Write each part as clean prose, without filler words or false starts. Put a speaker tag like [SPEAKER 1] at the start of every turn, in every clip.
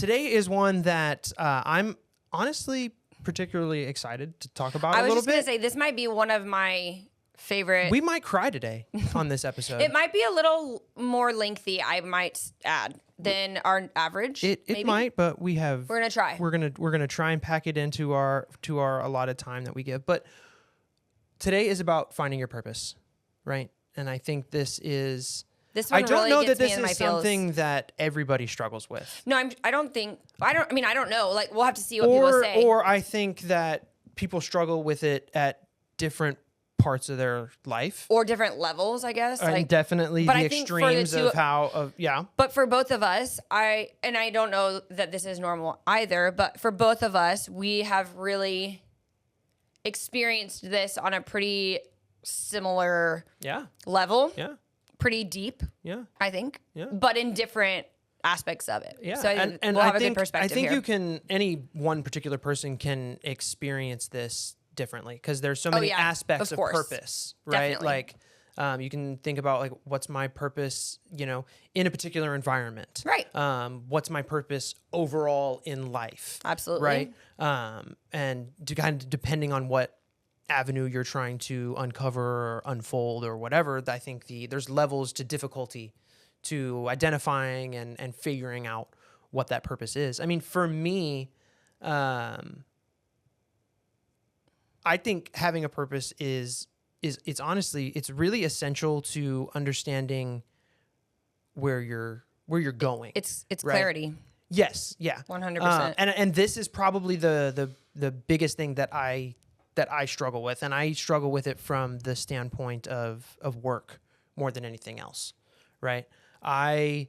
[SPEAKER 1] today is one that I'm honestly particularly excited to talk about a little bit.
[SPEAKER 2] I was just going to say, this might be one of my favorite.
[SPEAKER 1] We might cry today on this episode.
[SPEAKER 2] It might be a little more lengthy, I might add, than our average.
[SPEAKER 1] It might, but we're gonna try. We're gonna try and pack it into our allotted time that we give. But today is about finding your purpose, right? And I think this is.
[SPEAKER 2] I
[SPEAKER 1] don't
[SPEAKER 2] really
[SPEAKER 1] know that
[SPEAKER 2] gets
[SPEAKER 1] this is something that everybody struggles with.
[SPEAKER 2] No, I don't know. Like, we'll have to see what people say.
[SPEAKER 1] Or I think that people struggle with it at different parts of their life.
[SPEAKER 2] Or different levels, I guess.
[SPEAKER 1] And definitely the extremes of
[SPEAKER 2] But for both of us, I don't know that this is normal either, but for both of us, we have really experienced this on a pretty similar level.
[SPEAKER 1] Yeah.
[SPEAKER 2] Pretty deep, I think, but in different aspects of it.
[SPEAKER 1] Yeah,
[SPEAKER 2] so
[SPEAKER 1] and
[SPEAKER 2] we'll have a good perspective
[SPEAKER 1] I think
[SPEAKER 2] here.
[SPEAKER 1] any one particular person can experience this differently because there's so many aspects of purpose, right?
[SPEAKER 2] Definitely.
[SPEAKER 1] Like, you can think about like, what's my purpose, in a particular environment,
[SPEAKER 2] right?
[SPEAKER 1] What's my purpose overall in life?
[SPEAKER 2] Absolutely,
[SPEAKER 1] right? And kind of depending on what avenue you're trying to uncover or unfold or whatever, I think there's levels to difficulty to identifying and figuring out what that purpose is. I mean, for me, I think having a purpose is honestly, it's really essential to understanding where you're going.
[SPEAKER 2] It's
[SPEAKER 1] right?
[SPEAKER 2] clarity.
[SPEAKER 1] Yes. Yeah.
[SPEAKER 2] 100%.
[SPEAKER 1] And this is probably the biggest thing that I struggle with, and I struggle with it from the standpoint of work more than anything else, right? I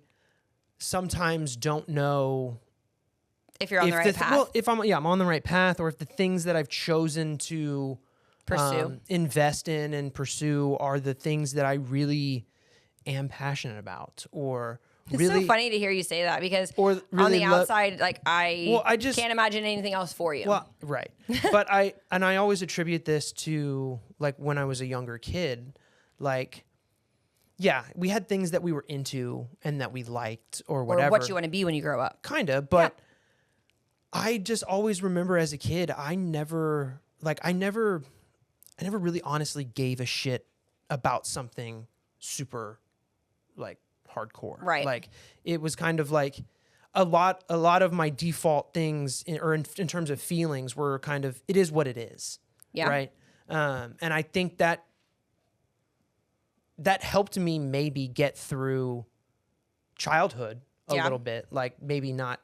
[SPEAKER 1] sometimes don't know
[SPEAKER 2] if you're on the right path.
[SPEAKER 1] Well, if I'm on the right path, or if the things that I've chosen to
[SPEAKER 2] pursue,
[SPEAKER 1] invest in and pursue are the things that I really am passionate about, or
[SPEAKER 2] it's
[SPEAKER 1] really,
[SPEAKER 2] so funny to hear you say that because
[SPEAKER 1] really
[SPEAKER 2] on the outside, like I just can't imagine anything else for you.
[SPEAKER 1] Well, right. But I always attribute this to like when I was a younger kid, like, yeah, we had things that we were into and that we liked or whatever.
[SPEAKER 2] Or what you want to be when you grow up.
[SPEAKER 1] Kind of, but I just always remember as a kid, I never really honestly gave a shit about something super like hardcore.
[SPEAKER 2] Right.
[SPEAKER 1] Like it was kind of like a lot of my default things in terms of feelings were kind of, it is what it is.
[SPEAKER 2] Yeah.
[SPEAKER 1] Right. And I think that helped me maybe get through childhood a little bit, like maybe not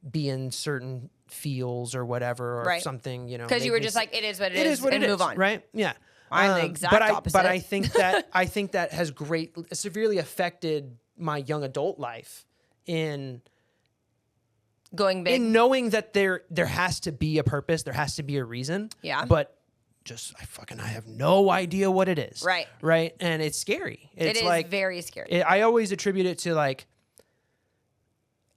[SPEAKER 1] be in certain feels or whatever, or something,
[SPEAKER 2] because you were just like, it is what it is,
[SPEAKER 1] what
[SPEAKER 2] and
[SPEAKER 1] it
[SPEAKER 2] move
[SPEAKER 1] is,
[SPEAKER 2] on.
[SPEAKER 1] right? Yeah.
[SPEAKER 2] I'm the exact opposite.
[SPEAKER 1] But I think that has severely affected my young adult life in
[SPEAKER 2] going big,
[SPEAKER 1] in knowing that there has to be a purpose, there has to be a reason.
[SPEAKER 2] Yeah.
[SPEAKER 1] But I have no idea what it is.
[SPEAKER 2] Right.
[SPEAKER 1] Right. And it's scary. It's
[SPEAKER 2] like very scary.
[SPEAKER 1] I always attribute it to like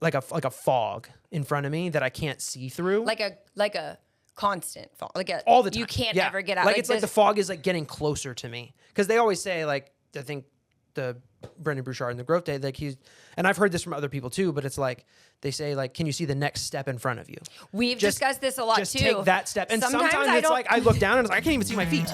[SPEAKER 1] a fog in front of me that I can't see through.
[SPEAKER 2] Like a constant fog.
[SPEAKER 1] All the time.
[SPEAKER 2] You can't ever get out.
[SPEAKER 1] Like it's like the fog is like getting closer to me. Because they always say, like, I think the Brendan Bouchard in the Growth Day, like and I've heard this from other people too, but it's like they say, like, can you see the next step in front of you?
[SPEAKER 2] We've discussed this a lot
[SPEAKER 1] just
[SPEAKER 2] too.
[SPEAKER 1] Just take that step. And sometimes it's like I look down and it's like I can't even see my feet.